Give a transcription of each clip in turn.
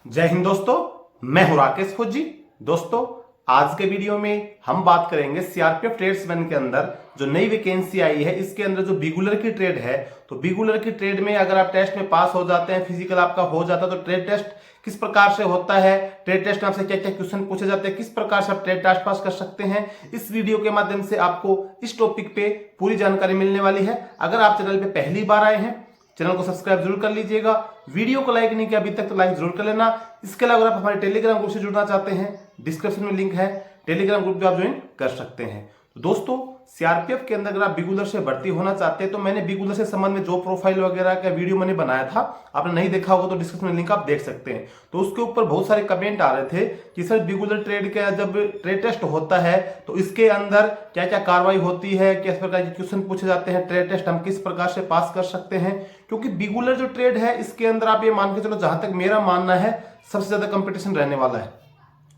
जय हिंद दोस्तों, मैं हूं राकेश फौजी। दोस्तों, आज के वीडियो में हम बात करेंगे सीआरपीएफ ट्रेड्समैन के अंदर जो नई वैकेंसी आई है, इसके अंदर जो बिगुलर की ट्रेड है। तो बिगुलर की ट्रेड में अगर आप टेस्ट में पास हो जाते हैं, फिजिकल आपका हो जाता है, तो ट्रेड टेस्ट किस प्रकार से होता है, ट्रेड टेस्ट में आपसे क्या क्या क्वेश्चन पूछे जाते हैं, किस प्रकार से आप ट्रेड टेस्ट पास कर सकते हैं, इस वीडियो के माध्यम से आपको इस टॉपिक पे पूरी जानकारी मिलने वाली है। अगर आप चैनल पे पहली बार आए हैं, चैनल को सब्सक्राइब जरूर कर लीजिएगा। वीडियो को लाइक नहीं किया अभी तक तो लाइक जरूर कर लेना। इसके अलावा अगर आप हमारे टेलीग्राम ग्रुप से जुड़ना चाहते हैं, डिस्क्रिप्शन में लिंक है, टेलीग्राम ग्रुप पे आप ज्वाइन कर सकते हैं। तो दोस्तों, सीआरपीएफ के अंदर अगर आप बिगुलर से भर्ती होना चाहते हैं तो मैंने बिगुलर से संबंध में जो प्रोफाइल वगैरह का वीडियो मैंने बनाया था, आपने नहीं देखा होगा तो डिस्क्रिप्शन में लिंक आप देख सकते हैं। तो उसके ऊपर बहुत सारे कमेंट आ रहे थे कि सर बिगुलर ट्रेड का जब ट्रेड टेस्ट होता है तो इसके अंदर क्या क्या कार्रवाई होती है, किस प्रकार के क्वेश्चन पूछे जाते हैं, ट्रेड टेस्ट हम किस प्रकार से पास कर सकते हैं। क्योंकि बिगुलर जो ट्रेड है इसके अंदर आप ये मान के चलो, जहां तक मेरा मानना है सबसे ज्यादा कंपटीशन रहने वाला है।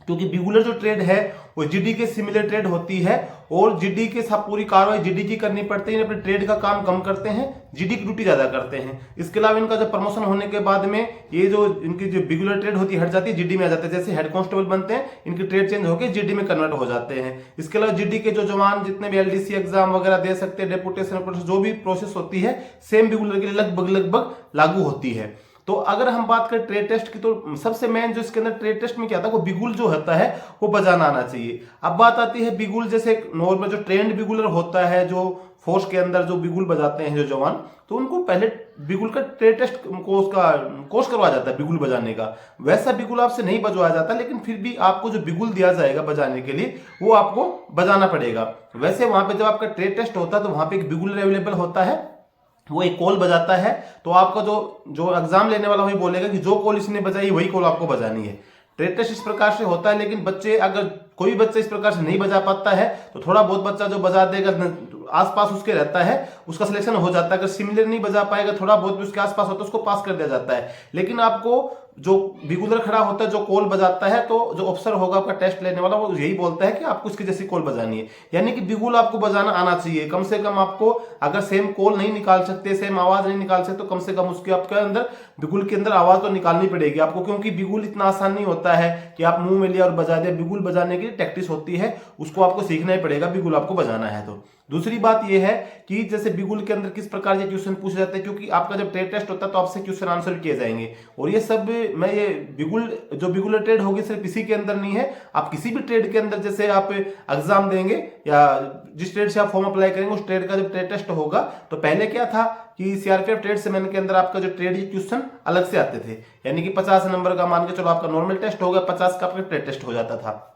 क्योंकि बिगुलर जो ट्रेड है वो जीडी के सिमिलर ट्रेड होती है और जीडी के साथ पूरी कार्रवाई जीडी की करनी पड़ती है। अपने ट्रेड का काम कम करते हैं, जीडी की ड्यूटी ज्यादा करते हैं। इसके अलावा इनका जब प्रमोशन होने के बाद में ये जो इनकी जो बिगुलर ट्रेड होती है हट जाती है, जीडी में आ जाते हैं। जैसे हेड कांस्टेबल बनते हैं, इनकी ट्रेड चेंज होकर जीडी में कन्वर्ट हो जाते हैं। इसके अलावा जीडी के जो जवान जितने भी एलडीसी एग्जाम वगैरह दे सकते हैं, डेपुटेशन जो भी प्रोसेस होती है सेम बिगुलर के लिए लगभग लागू होती है। तो अगर हम बात करें ट्रेड टेस्ट की, तो सबसे मेन जो इसके अंदर ट्रेड टेस्ट में क्या था, वो बिगुल जो होता है वो बजाना आना चाहिए। अब बात आती है बिगुल, जैसे नॉर्मल जो ट्रेंड बिगुलर होता है, जो फोर्स के अंदर जो बिगुल बजाते हैं जो जवान, तो उनको पहले बिगुल का ट्रेड टेस्ट कोर्स करवाया जाता है बिगुल बजाने का। वैसा बिगुल आपसे नहीं बजवाया जाता, लेकिन फिर भी आपको जो बिगुल दिया जाएगा बजाने के लिए वो आपको बजाना पड़ेगा। वैसे वहां पे जब आपका ट्रेड टेस्ट होता है तो वहां पे एक बिगुलर अवेलेबल होता है, वो एक कॉल बजाता है। तो आपका जो एग्जाम लेने वाला वही बोलेगा कि जो कॉल इसने बजाई वही कॉल आपको बजानी है। ट्रेड टेस्ट इस प्रकार से होता है। लेकिन बच्चे, अगर कोई बच्चा इस प्रकार से नहीं बजा पाता है तो थोड़ा बहुत बच्चा जो बजा देगा, आसपास उसके रहता है, उसका सिलेक्शन हो जाता है। अगर सिमिलर नहीं बजा पाएगा, थोड़ा बहुत भी उसके आसपास होता है, उसको पास कर दिया जाता है। लेकिन आपको जो बिगुलर खड़ा होता है, जो कॉल बजाता है, तो जो अफसर होगा आपका टेस्ट लेने वाला, वो यही बोलता है कि आपको इसकी जैसी कॉल बजानी है। यानी कि बिगुल आपको बजाना आना चाहिए। कम से कम आपको, अगर सेम कॉल नहीं निकाल सकते, सेम आवाज नहीं निकाल सकते, तो कम से कम उसके आपके अंदर बिगुल के अंदर आवाज तो निकालनी पड़ेगी आपको। क्योंकि बिगुल इतना आसान नहीं होता है कि आप मुंह में लिया और बजा दिया। बिगुल बजाने की प्रैक्टिस होती है, उसको आपको सीखना ही पड़ेगा बिगुल आपको बजाना है तो। दूसरी बात यह है कि जैसे बिगुल के अंदर किस प्रकार के क्वेश्चन पूछे जाते हैं, क्योंकि आपका जब ट्रेड टेस्ट होता है तो आपसे क्वेश्चन आंसर किए जाएंगे। और ये सब ये बिगुलर ट्रेड होगी सिर्फ इसी के अंदर नहीं है, आप किसी भी ट्रेड के अंदर जैसे आप एग्जाम देंगे या जिस ट्रेड से आप फॉर्म अप्लाई करेंगे उस ट्रेड का जब ट्रेड टेस्ट होगा, तो पहले क्या था कि सीआरपीएफ ट्रेड्समैन के अंदर आपका जो ट्रेड क्वेश्चन अलग से आते थे। यानी कि 50 नंबर का मान के चलो आपका नॉर्मल टेस्ट होगा, 50 का आपका ट्रेड टेस्ट हो जाता था।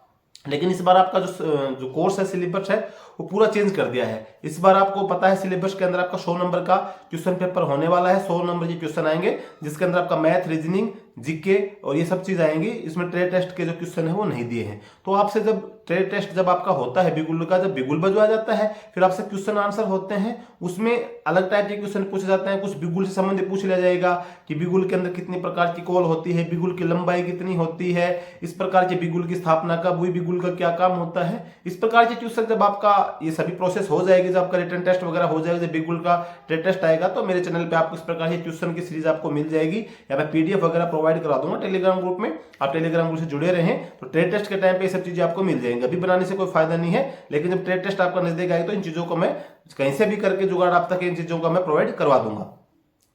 लेकिन इस बार आपका जो कोर्स है, सिलेबस है, वो पूरा चेंज कर दिया है। इस बार आपको पता है सिलेबस के अंदर आपका 100 नंबर का क्वेश्चन पेपर होने वाला है। 100 नंबर के क्वेश्चन आएंगे जिसके अंदर आपका मैथ, रीजनिंग, जीके और ये सब चीज आएंगी। इसमें ट्रेड टेस्ट के जो क्वेश्चन है वो नहीं दिए हैं। तो आपसे जब ट्रेड टेस्ट जब आपका होता है बिगुल का, जब बिगुल बजवाया जाता है, फिर आपसे क्वेश्चन आंसर होते हैं, उसमें अलग टाइप के क्वेश्चन पूछे जाते हैं। कुछ बिगुल से संबंधित पूछ लिया जाएगा कि बिगुल के अंदर कितनी प्रकार की कॉल होती है, बिगुल की लंबाई कितनी होती है, इस प्रकार के बिगुल की स्थापना कब हुई, बिगुल का क्या काम होता है। इस प्रकार के क्वेश्चन जब आपका ये सभी प्रोसेस हो जाएगी, जब आपका रिटन टेस्ट वगैरह हो जाएगा, जब बिगुल का ट्रेड टेस्ट आएगा, तो मेरे चैनल पे आपको इस प्रकार की क्वेश्चन की सीरीज आपको मिल जाएगी, या मैं पीडीएफ वगैरह प्रोवाइड करा दूंगा टेलीग्राम ग्रुप में। आप टेलीग्राम ग्रुप से जुड़े रहें तो ट्रेड टेस्ट के टाइम पे ये सब चीजें आपको मिल जाएंगी। अभी बनाने से कोई फायदा नहीं है, लेकिन जब ट्रेड टेस्ट आपका नजदीक आएगा तो इन चीजों को मैं कहीं से भी करके जुगाड़ आप तक इन चीजों का मैं प्रोवाइड करवा दूंगा।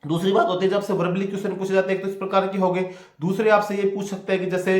दूसरी बात होती है जब से वर्बली क्वेश्चन पूछे जाते हैं, तो इस प्रकार के हो गए। दूसरे आपसे ये पूछ सकते हैं कि जैसे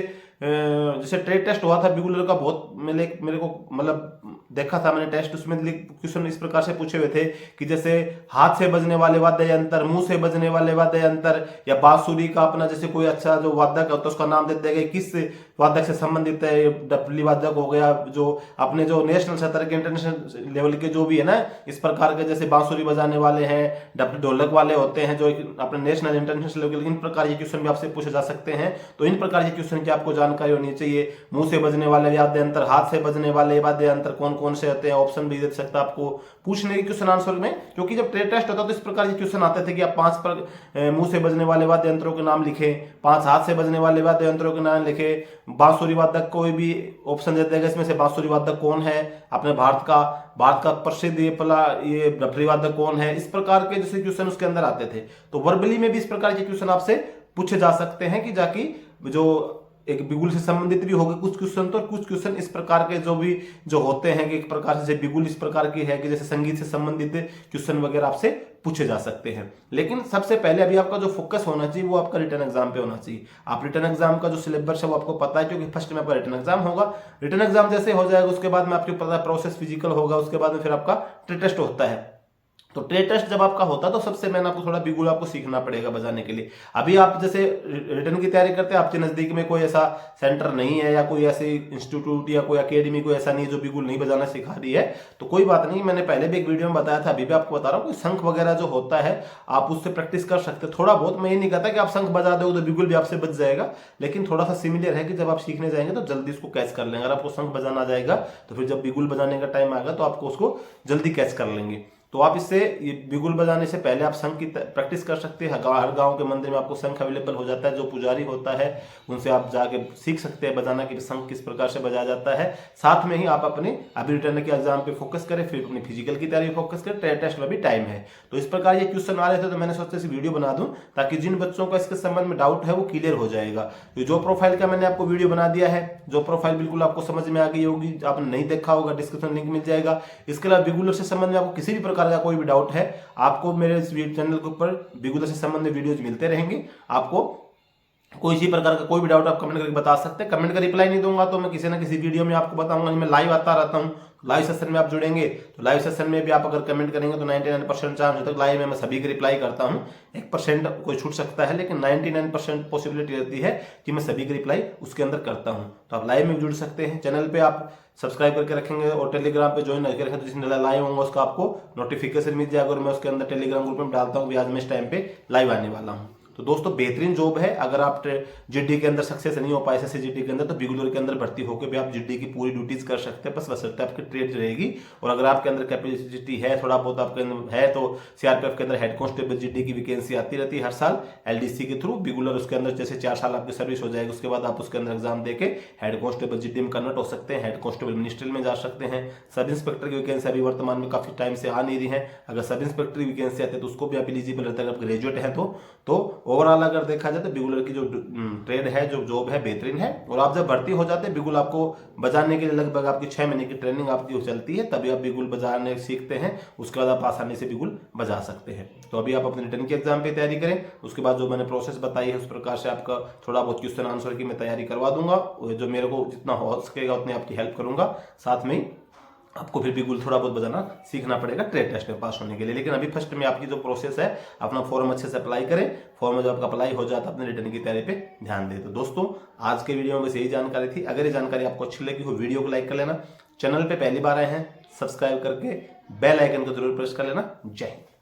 ट्रेड टेस्ट हुआ था बिगुलर का, बहुत मेरे को मतलब देखा था मैंने टेस्ट, उसमें क्वेश्चन इस प्रकार से पूछे हुए थे कि जैसे हाथ से बजने वाले वाद्य यंत्र, मुंह से बजने वाले वाद्य यंत्र, या बांसुरी का अपना जैसे कोई अच्छा जो वादक होता है उसका नाम देते हैं, किस वादक से संबंधित है। डपली वादक हो गया, जो अपने जो नेशनल स्तर के, इंटरनेशनल लेवल के जो भी है ना, इस प्रकार के जैसे बांसुरी बजाने वाले हैं, ढोलक वाले होते हैं जो अपने नेशनल इंटरनेशनल लेवल, इन प्रकार के क्वेश्चन भी आपसे पूछे जा सकते हैं। तो इन प्रकार के क्वेश्चन की आपको जानकारी होनी चाहिए। मुंह से बजने वाले वाद्य यंत्र, हाथ से बजने वाले वाद्य यंत्र कौन कौन से होते हैं, ऑप्शन भी दे सकता है आपको पूछने के क्वेश्चन आंसर में। क्योंकि जब ट्रेड टेस्ट होता है तो इस प्रकार के क्वेश्चन आते थे कि आप 5 मुंह से बजने वाले वाद्य यंत्रों के नाम लिखें, 5 हाथ से बजने वाले वाद्य यंत्रों के नाम लिखें, बांसुरी वादक कोई भी ऑप्शन दे देगा, इसमें से बांसुरी वादक कौन है अपने भारत का प्रसिद्ध ये डफली वादक कौन है। इस प्रकार के जैसे क्वेश्चन उसके अंदर आते थे। तो वर्बली में भी इस प्रकार के क्वेश्चन आपसे पूछे जा सकते हैं कि जाकि जो एक बिगुल से संबंधित भी होंगे कुछ क्वेश्चन, तो कुछ क्वेश्चन इस प्रकार के जो होते हैं कि एक प्रकार से बिगुल इस प्रकार की है कि जैसे संगीत से संबंधित क्वेश्चन वगैरह आपसे पूछे जा सकते हैं। लेकिन सबसे पहले अभी आपका जो फोकस होना चाहिए वो आपका रिटर्न एग्जाम पे होना चाहिए। आप रिटर्न एग्जाम का जो सिलेबस है वो आपको पता है, क्योंकि फर्स्ट में आपका रिटर्न एग्जाम होगा। रिटर्न एग्जाम जैसे हो जाएगा उसके बाद में आपको पता है प्रोसेस फिजिकल होगा, उसके बाद में फिर आपका ट्रेड टेस्ट होता है। तो ट्रेड टेस्ट जब आपका होता है तो सबसे मैंने आपको थोड़ा बिगुल आपको सीखना पड़ेगा बजाने के लिए। अभी आप जैसे रिटर्न की तैयारी करते हैं, आपके नजदीक में कोई ऐसा सेंटर नहीं है या कोई ऐसे इंस्टीट्यूट या कोई अकेडमी कोई ऐसा नहीं है जो बिगुल नहीं बजाना सिखा रही है, तो कोई बात नहीं, मैंने पहले भी एक वीडियो में बताया था, अभी भी आपको बता रहा हूँ कि शंख वगैरह जो होता है आप उससे प्रैक्टिस कर सकते हैं थोड़ा बहुत। मैं ये नहीं कहता कि आप शंख बजा दोगे तो बिगुल भी आपसे बच जाएगा, लेकिन थोड़ा सा सिमिलर है कि जब आप सीखने जाएंगे तो जल्दी उसको कैच कर लेंगे। अगर आपको शंख बजाना आ जाएगा तो फिर जब बिगुल बजाने का टाइम आएगा तो आपको उसको जल्दी कैच कर लेंगे। तो आप इससे ये बिगुल बजाने से पहले आप शंख की प्रैक्टिस कर सकते हैं। हर गांव के मंदिर में आपको शंख अवेलेबल हो जाता है, जो पुजारी होता है उनसे आप जाके सीख सकते हैं बजाना कि शंख किस प्रकार से बजाया जाता है। साथ में ही आप अपने अभी रिटर्न के एग्जाम पे फोकस करें, फिर अपनी फिजिकल की तैयारी फोकस करें, ट्रेड टेस्ट में भी टाइम है। तो इस प्रकार ये क्वेश्चन आ रहे थे तो मैंने सोचा इस वीडियो बना दूं ताकि जिन बच्चों का इसके संबंध में डाउट है वो क्लियर हो जाएगा। तो जो प्रोफाइल का मैंने आपको वीडियो बना दिया है, जो प्रोफाइल बिल्कुल आपको समझ में आ गई होगी, आपने नहीं देखा होगा डिस्क्रिप्शन लिंक मिल जाएगा। इसके अलावा बिगुलर से संबंध में आपको किसी भी प्रकार का कोई भी डाउट है, आपको मेरे इस चैनल के ऊपर बिगुलर से संबंधित वीडियोज मिलते रहेंगे। आपको कोई इसी प्रकार का कोई भी डाउट आप कमेंट करके बता सकते हैं। कमेंट का रिप्लाई नहीं दूंगा तो मैं किसी ना किसी वीडियो में आपको बताऊंगा। मैं लाइव आता रहता हूं, लाइव सेशन में आप जुड़ेंगे तो लाइव सेशन में भी आप अगर कमेंट करेंगे तो 99% चांस होता है लाइव में मैं सभी की रिप्लाई करता हूं। 1% कोई छूट सकता है, लेकिन 99% पॉसिबिलिटी रहती है कि मैं सभी की रिप्लाई उसके अंदर करता हूं। तो आप लाइव में जुड़ सकते हैं। चैनल पे आप सब्सक्राइब करके रखेंगे और टेलीग्राम पे ज्वाइन करके रखेंगे तो जिसमें लाइव होगा उसका आपको नोटिफिकेशन मिल जाएगा और मैं उसके अंदर टेलीग्राम ग्रुप में डालता हूँ कि आज मैं इस टाइम पे लाइव आने वाला हूँ। तो दोस्तों बेहतरीन जॉब है। अगर आप जीडी के अंदर सक्सेस नहीं हो पाए एसएससी जीडी के अंदर तो बिगुलर के अंदर भर्ती होकर भी आप जीडी की पूरी ड्यूटीज कर सकते हैं, बस बशर्ते आपकी ट्रेड रहेगी। और अगर आपके अंदर कैपेसिटी है थोड़ा बहुत आपके अंदर है तो सीआरपीएफ के अंदर हेड कांस्टेबल जीडी की वैकेंसी आती रहती है हर साल एलडीसी के थ्रू। बिगुलर उसके अंदर जैसे 4 साल आपकी सर्विस हो जाएगी उसके बाद आप उसके अंदर एग्जाम देके हेड कांस्टेबल जीडी में कन्वर्ट हो सकते हैं, हेड कांस्टेबल मिनिस्ट्री में जा सकते हैं। सब इंस्पेक्टर की वैकेंसी अभी वर्तमान में काफी टाइम से आ नहीं रही है। अगर सब इंस्पेक्टर की वैकेंसी आती है तो उसको भी आप एलिजिबल रहता है अगर ग्रेजुएट है तो ओवरऑल अगर देखा जाए तो बिगुलर की जो ट्रेड है जो जॉब है बेहतरीन है। और आप जब भर्ती हो जाते हैं बिगुल आपको बजाने के लिए लगभग आपकी 6 महीने की ट्रेनिंग आपकी चलती है, तभी आप बिगुल बजाने सीखते हैं। उसके बाद आप आसानी से बिगुल बजा सकते हैं। तो अभी आप अपने रिटर्न के एग्जाम पे तैयारी करें, उसके बाद जो मैंने प्रोसेस बताई है उस प्रकार से आपका थोड़ा बहुत क्वेश्चन आंसर की मैं तैयारी करवा दूंगा। जो मेरे को जितना हो सकेगा उतनी आपकी हेल्प करूंगा। साथ में आपको फिर बिगुल थोड़ा बहुत बजाना सीखना पड़ेगा ट्रेड टेस्ट में पास होने के लिए। लेकिन अभी फर्स्ट में आपकी जो प्रोसेस है अपना फॉर्म अच्छे से अप्लाई करें। फॉर्म जब आपका अप्लाई हो जाता है अपने रिटर्न की तैयारी पे ध्यान दें। तो दोस्तों आज के वीडियो में बस यही जानकारी थी। अगर ये जानकारी आपको अच्छी लगी हो वीडियो को लाइक कर लेना, चैनल पे पहली बार आए हैं सब्सक्राइब करके बेल आइकन को जरूर प्रेस कर लेना। जय हिंद।